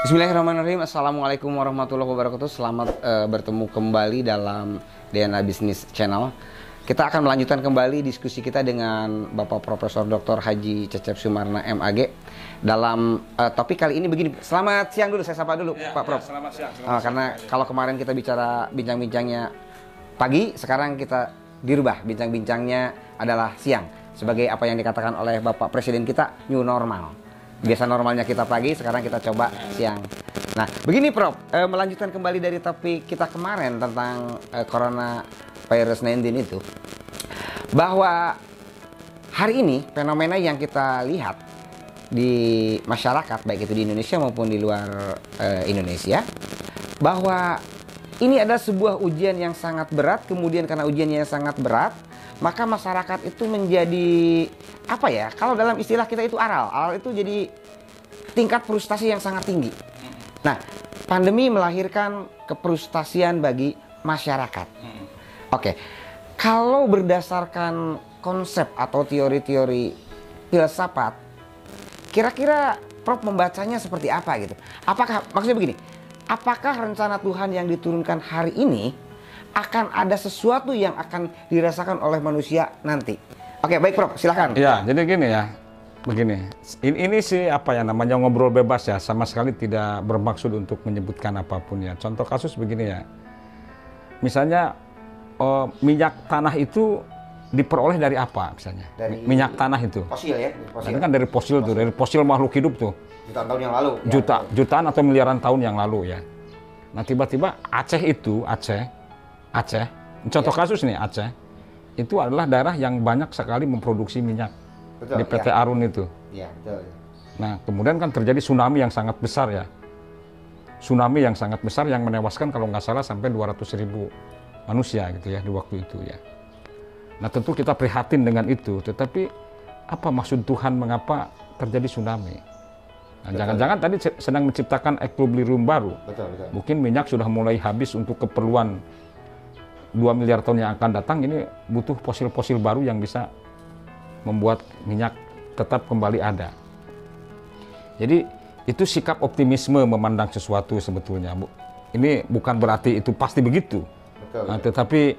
Bismillahirrahmanirrahim. Assalamualaikum warahmatullahi wabarakatuh. Selamat bertemu kembali dalam DNA Business Channel. Kita akan melanjutkan kembali diskusi kita dengan Bapak Profesor Dr. Haji Cecep Sumarna MAG dalam topik kali ini begini. Selamat siang dulu, saya sapa dulu ya, Pak Prof. Ya, selamat siang. Karena kalau kemarin kita bicara bincang-bincangnya pagi, sekarang kita dirubah, bincang-bincangnya adalah siang. Sebagai apa yang dikatakan oleh Bapak Presiden kita, new normal. Biasa normalnya kita pagi, sekarang kita coba siang. Nah, begini Prof, melanjutkan kembali dari topik kita kemarin tentang coronavirus 19 itu, bahwa hari ini fenomena yang kita lihat di masyarakat, baik itu di Indonesia maupun di luar Indonesia, bahwa ini adalah sebuah ujian yang sangat berat. Kemudian karena ujiannya yang sangat berat, maka masyarakat itu menjadi apa ya, kalau dalam istilah kita itu aral itu jadi tingkat frustasi yang sangat tinggi. Nah, pandemi melahirkan kefrustasian bagi masyarakat. Oke, kalau berdasarkan konsep atau teori-teori filsafat, kira-kira Prof membacanya seperti apa gitu? Apakah, maksudnya begini, apakah rencana Tuhan yang diturunkan hari ini akan ada sesuatu yang akan dirasakan oleh manusia nanti? Oke, baik Prof, silahkan. Ya, jadi gini ya, begini. Ini sih apa ya namanya ngobrol bebas ya, sama sekali tidak bermaksud untuk menyebutkan apapun ya. Contoh kasus begini ya, misalnya minyak tanah itu diperoleh dari apa misalnya? Dari minyak tanah itu. Fosil ya? Fosil. Itu kan dari fosil tuh, dari fosil makhluk hidup tuh. Jutaan tahun yang lalu. Jutaan atau miliaran tahun yang lalu ya. Nah tiba-tiba Aceh, contoh kasus nih Aceh, itu adalah daerah yang banyak sekali memproduksi minyak. Betul, di PT Arun itu. Iya, betul. Nah, kemudian kan terjadi tsunami yang sangat besar ya. Tsunami yang sangat besar yang menewaskan kalau nggak salah sampai 200.000 manusia gitu ya di waktu itu ya. Nah, tentu kita prihatin dengan itu, tetapi apa maksud Tuhan mengapa terjadi tsunami? Nah, jangan-jangan tadi sedang menciptakan equilibrium baru. Betul. Mungkin minyak sudah mulai habis untuk keperluan 2 miliar tahun yang akan datang, ini butuh fosil-fosil baru yang bisa membuat minyak tetap kembali ada. Jadi itu sikap optimisme memandang sesuatu sebetulnya. Ini bukan berarti itu pasti begitu. Betul. Nah, tetapi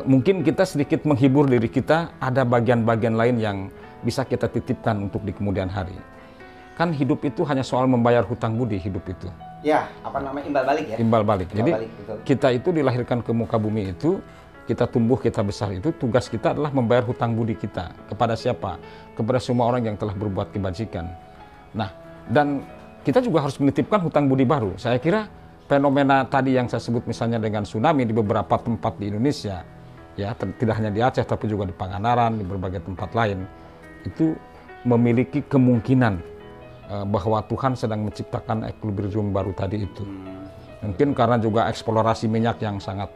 mungkin kita sedikit menghibur diri kita, ada bagian-bagian lain yang bisa kita titipkan untuk di kemudian hari. Kan hidup itu hanya soal membayar hutang budi, hidup itu. Ya, apa namanya, imbal balik ya? Imbal balik. Jadi kita itu dilahirkan ke muka bumi itu, kita tumbuh, kita besar itu, tugas kita adalah membayar hutang budi kita. Kepada siapa? Kepada semua orang yang telah berbuat kebajikan. Nah, dan kita juga harus menitipkan hutang budi baru. Saya kira fenomena tadi yang saya sebut misalnya dengan tsunami di beberapa tempat di Indonesia, ya tidak hanya di Aceh tapi juga di Pangandaran, di berbagai tempat lain, itu memiliki kemungkinan bahwa Tuhan sedang menciptakan equilibrium baru tadi itu. Mungkin karena juga eksplorasi minyak yang sangat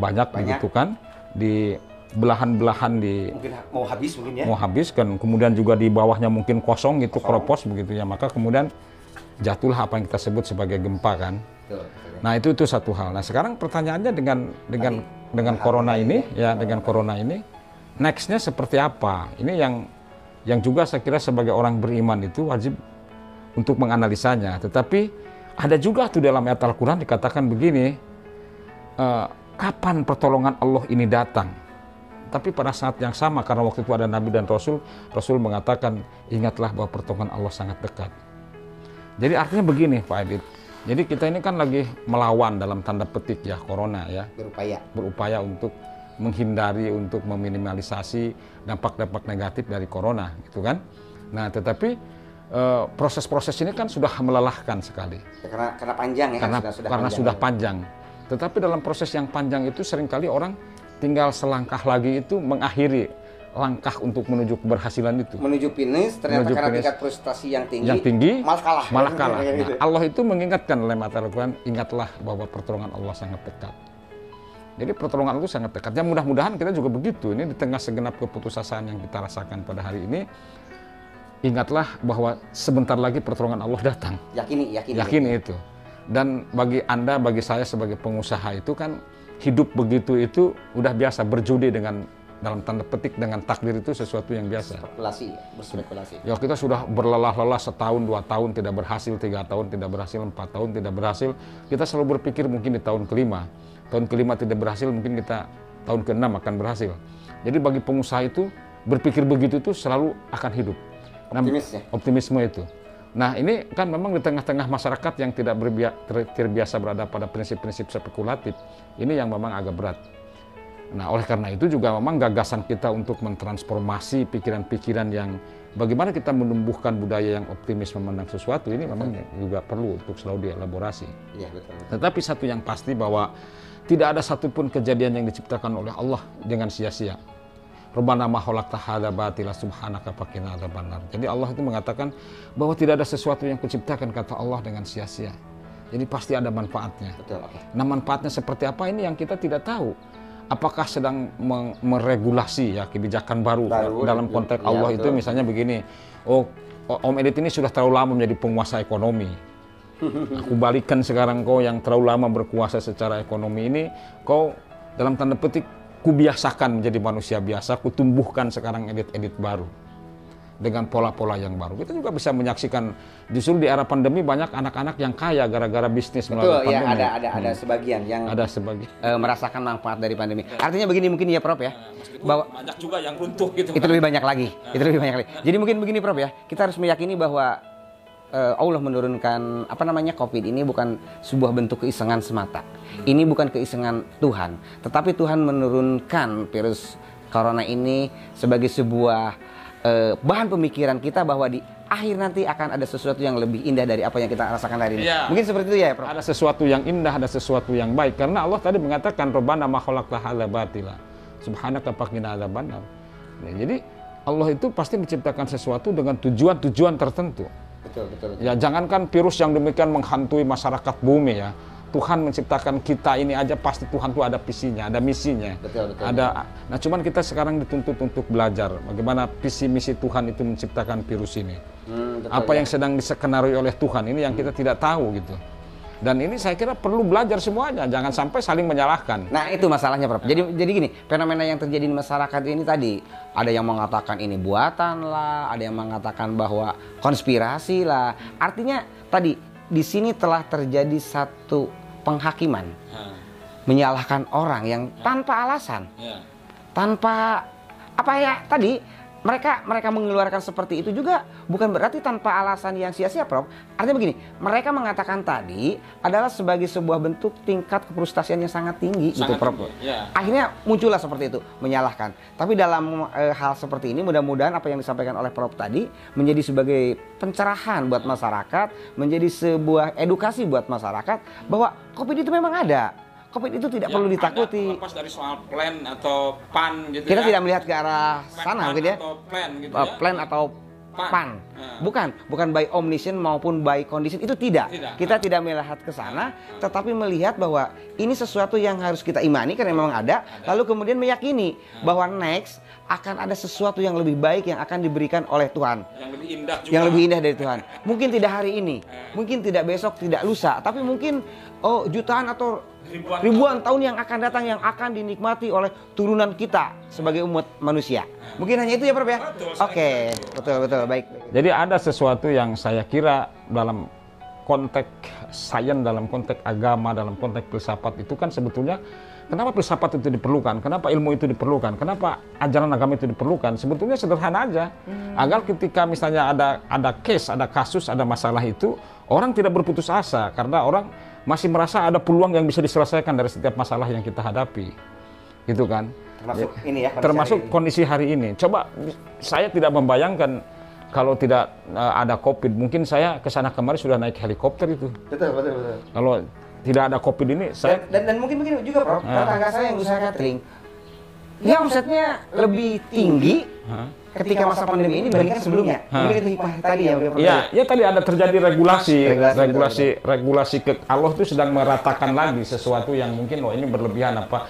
banyak. Begitu kan, di belahan-belahan di mungkin mau habis mungkin ya. Mau habis kan, kemudian juga di bawahnya mungkin kosong gitu, kropos begitu ya. Maka kemudian jatuhlah apa yang kita sebut sebagai gempa kan. Betul. Nah, itu satu hal. Nah, sekarang pertanyaannya dengan corona ini ya, dengan corona ini next-nya seperti apa? Ini yang juga saya kira sebagai orang beriman itu wajib untuk menganalisanya. Tetapi ada juga tuh dalam ayat Al-Quran dikatakan begini, kapan pertolongan Allah ini datang? Tapi pada saat yang sama, karena waktu itu ada Nabi dan Rasul mengatakan, ingatlah bahwa pertolongan Allah sangat dekat. Jadi artinya begini Pak Edit, jadi kita ini kan lagi melawan dalam tanda petik ya corona ya. Berupaya untuk menghindari, untuk meminimalisasi dampak-dampak negatif dari corona gitu kan. Nah tetapi proses-proses ini kan sudah melelahkan sekali. Ya, karena panjang ya. Karena sudah panjang. Tetapi dalam proses yang panjang itu seringkali orang tinggal selangkah lagi itu mengakhiri langkah untuk menuju keberhasilan itu. Menuju finish, ternyata karena tingkat frustasi yang tinggi malah kalah. Nah, Allah itu mengingatkan dalam Al-Quran, ingatlah bahwa pertolongan Allah sangat dekat. Jadi pertolongan Allah sangat dekat. Ya mudah-mudahan kita juga begitu. Ini di tengah segenap keputusasaan yang kita rasakan pada hari ini, ingatlah bahwa sebentar lagi pertolongan Allah datang. Yakini itu. Dan bagi Anda, bagi saya sebagai pengusaha itu kan hidup begitu itu udah biasa, berjudi dengan dalam tanda petik dengan takdir itu sesuatu yang biasa. Berspekulasi. Ya kita sudah berlelah-lelah setahun, 2 tahun tidak berhasil, 3 tahun tidak berhasil, 4 tahun tidak berhasil. Kita selalu berpikir mungkin di tahun kelima. Tahun kelima tidak berhasil, mungkin kita tahun ke-6 akan berhasil. Jadi bagi pengusaha itu berpikir begitu itu selalu akan hidup. Optimisme itu. Nah ini kan memang di tengah-tengah masyarakat yang tidak terbiasa berada pada prinsip-prinsip spekulatif, ini yang memang agak berat. Nah oleh karena itu juga memang gagasan kita untuk mentransformasi pikiran-pikiran yang bagaimana kita menumbuhkan budaya yang optimis memandang sesuatu, ini memang juga perlu untuk selalu dielaborasi. Ya, betul. Tetapi satu yang pasti bahwa tidak ada satupun kejadian yang diciptakan oleh Allah dengan sia-sia. Rabbana ma khalaqta hadza batila subhanaka faqina adzabannar. Jadi Allah itu mengatakan bahwa tidak ada sesuatu yang kuciptakan, kata Allah, dengan sia-sia. Jadi pasti ada manfaatnya. Betul, okay. Nah manfaatnya seperti apa ini yang kita tidak tahu. Apakah sedang meregulasi ya kebijakan baru dalam konteks Allah itu misalnya begini, Om Edit ini sudah terlalu lama menjadi penguasa ekonomi. Aku balikan sekarang kau yang terlalu lama berkuasa secara ekonomi ini, kau dalam tanda petik kubiasakan menjadi manusia biasa, kutumbuhkan sekarang edit-edit baru dengan pola-pola yang baru. Kita juga bisa menyaksikan justru di era pandemi banyak anak-anak yang kaya gara-gara bisnis melalui pandemi. Betul, ada sebagian yang merasakan manfaat dari pandemi. Artinya begini mungkin ya Prof ya, bahwa banyak juga yang runtuh gitu. Itu lebih banyak lagi. Jadi mungkin begini Prof ya, kita harus meyakini bahwa Allah menurunkan COVID ini bukan sebuah bentuk keisengan semata. Ini bukan keisengan Tuhan, tetapi Tuhan menurunkan virus corona ini sebagai sebuah bahan pemikiran kita bahwa di akhir nanti akan ada sesuatu yang lebih indah dari apa yang kita rasakan hari ini. Ya. Mungkin seperti itu ya, Prof. Ada sesuatu yang indah, ada sesuatu yang baik. Karena Allah tadi mengatakan Rabbana ma khalaqta hadza batila subhanaka faqina adzabannar. Jadi Allah itu pasti menciptakan sesuatu dengan tujuan-tujuan tertentu. Betul. Ya jangankan virus yang demikian menghantui masyarakat bumi ya. Tuhan menciptakan kita ini aja pasti Tuhan tuh ada visinya, ada misinya. Betul. Nah cuman kita sekarang dituntut untuk belajar bagaimana visi misi Tuhan itu menciptakan virus ini. Apa yang sedang diskenaroi oleh Tuhan ini yang kita tidak tahu gitu. Dan ini saya kira perlu belajar semuanya, jangan sampai saling menyalahkan. Nah itu masalahnya Prof. Jadi gini, fenomena yang terjadi di masyarakat ini tadi, ada yang mengatakan ini buatan lah, ada yang mengatakan bahwa konspirasi lah. Artinya tadi di sini telah terjadi satu penghakiman, menyalahkan orang yang tanpa alasan, tanpa tadi mereka mengeluarkan seperti itu juga bukan berarti tanpa alasan yang sia-sia, Prof. Artinya begini, mereka mengatakan tadi adalah sebagai sebuah bentuk tingkat kefrustasian yang sangat tinggi, gitu, Prof. Ya. Akhirnya muncullah seperti itu, menyalahkan. Tapi dalam hal seperti ini, mudah-mudahan apa yang disampaikan oleh Prof tadi menjadi sebagai pencerahan buat masyarakat, menjadi sebuah edukasi buat masyarakat bahwa COVID itu memang ada. COVID itu tidak perlu ditakuti. Lepas dari soal plan atau pan gitu. Kita tidak melihat ke arah sana gitu ya. Atau plan gitu plan atau pan. Bukan by omniscient maupun by condition, itu tidak. Kita tidak melihat ke sana, tetapi melihat bahwa ini sesuatu yang harus kita imani karena memang ada. Lalu kemudian meyakini bahwa next akan ada sesuatu yang lebih baik yang akan diberikan oleh Tuhan. Yang lebih indah juga. Yang lebih indah dari Tuhan. Mungkin tidak hari ini, mungkin tidak besok, tidak lusa, tapi mungkin jutaan atau ribuan tahun yang akan datang yang akan dinikmati oleh turunan kita sebagai umat manusia. Mungkin hanya itu ya Prof ya? Oke, betul, baik. Jadi ada sesuatu yang saya kira dalam konteks sains, dalam konteks agama, dalam konteks filsafat itu kan sebetulnya kenapa filsafat itu diperlukan, kenapa ilmu itu diperlukan, kenapa ajaran agama itu diperlukan, sebetulnya sederhana aja. Agar ketika misalnya ada case, ada kasus, ada masalah itu, orang tidak berputus asa karena orang masih merasa ada peluang yang bisa diselesaikan dari setiap masalah yang kita hadapi, gitu kan? Termasuk kondisi hari ini. Coba saya tidak membayangkan kalau tidak ada COVID, mungkin saya kesana kemari sudah naik helikopter itu. Betul. Kalau tidak ada COVID ini, saya dan mungkin begini juga Prof, tetangga saya yang usaha catering, dia omsetnya lebih tinggi ketika masa pandemi ini dibandingkan sebelumnya. Mungkin itu hikmah tadi ya. Ya tadi ada terjadi regulasi ke Allah itu sedang meratakan lagi sesuatu yang mungkin ini berlebihan apa.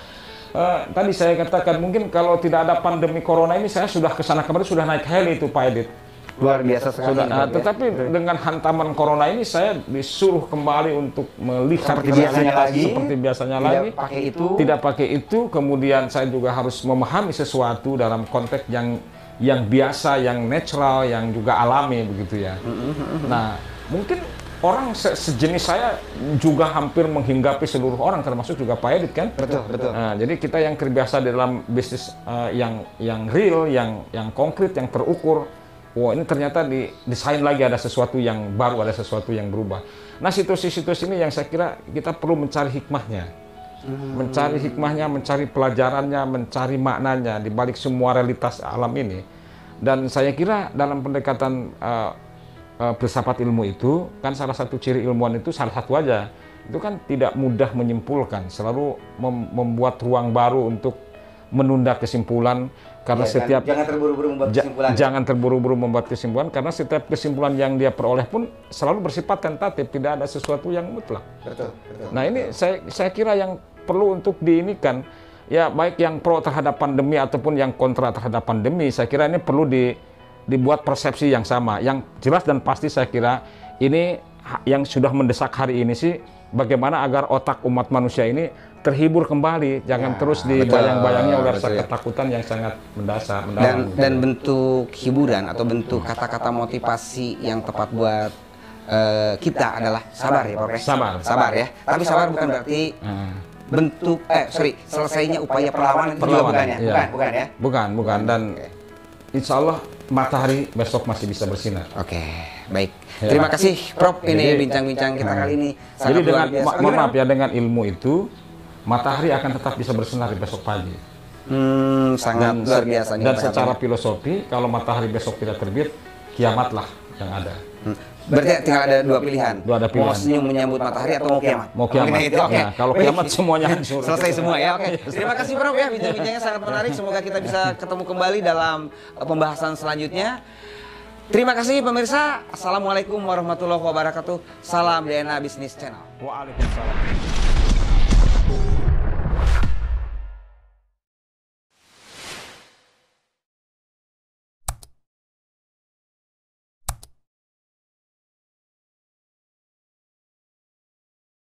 Tadi saya katakan mungkin kalau tidak ada pandemi corona ini saya sudah kesana kemari sudah naik heli itu Pak Edit. Luar biasa sekali. Tetapi dengan hantaman corona ini saya disuruh kembali untuk melihat seperti biasanya lagi. Tidak pakai itu. Kemudian saya juga harus memahami sesuatu dalam konteks yang biasa, yang natural, yang juga alami begitu ya. Nah, mungkin orang sejenis saya juga hampir menghinggapi seluruh orang, termasuk juga Pak Edit kan. Betul. Nah, jadi kita yang terbiasa di dalam bisnis yang real, yang konkret, yang terukur. Wah, ini ternyata didesain lagi, ada sesuatu yang baru, ada sesuatu yang berubah. Nah, situasi-situasi ini yang saya kira kita perlu mencari hikmahnya. Mencari hikmahnya, mencari pelajarannya, mencari maknanya di balik semua realitas alam ini. Dan saya kira dalam pendekatan filsafat ilmu itu, kan salah satu ciri ilmuwan itu salah satu aja. Itu kan tidak mudah menyimpulkan, selalu membuat ruang baru untuk menunda kesimpulan. Karena jangan terburu-buru membuat kesimpulan. Jangan terburu-buru membuat kesimpulan, karena setiap kesimpulan yang dia peroleh pun selalu bersifat tentatif, tidak ada sesuatu yang mutlak. Betul. Nah, ini saya kira yang perlu untuk diinikan, ya baik yang pro terhadap pandemi ataupun yang kontra terhadap pandemi, saya kira ini perlu dibuat persepsi yang sama. Yang jelas dan pasti saya kira ini yang sudah mendesak hari ini sih, bagaimana agar otak umat manusia ini terhibur kembali, jangan terus dibayang-bayangnya oleh rasa ketakutan yang sangat mendasar. Dan bentuk hiburan atau bentuk kata-kata motivasi yang tepat buat kita adalah sabar ya, Prof. Sabar ya. Tapi sabar bukan berarti bentuk selesainya upaya perlawanan itu juga bukan ya? Bukan ya? Bukan. Dan insya Allah matahari besok masih bisa bersinar. Oke, baik. Terima kasih Prof. Ini bincang-bincang kita kali ini sangat jadi luar biasa. Mohon maaf ya, dengan ilmu itu matahari akan tetap bisa bersinar di besok pagi. Sangat luar biasa. Dan secara filosofi, kalau matahari besok tidak terbit, kiamatlah yang ada. Berarti tinggal ada dua pilihan. Mau senyum menyambut matahari atau mau kiamat? Mau kiamat. Nah, kalau kiamat semuanya hancur. Selesai semua ya. Oke. Terima kasih Prof ya, bincang-bincangnya sangat menarik. Semoga kita bisa ketemu kembali dalam pembahasan selanjutnya. Terima kasih pemirsa. Assalamualaikum warahmatullahi wabarakatuh. Salam DNA Business Channel. Waalaikumsalam.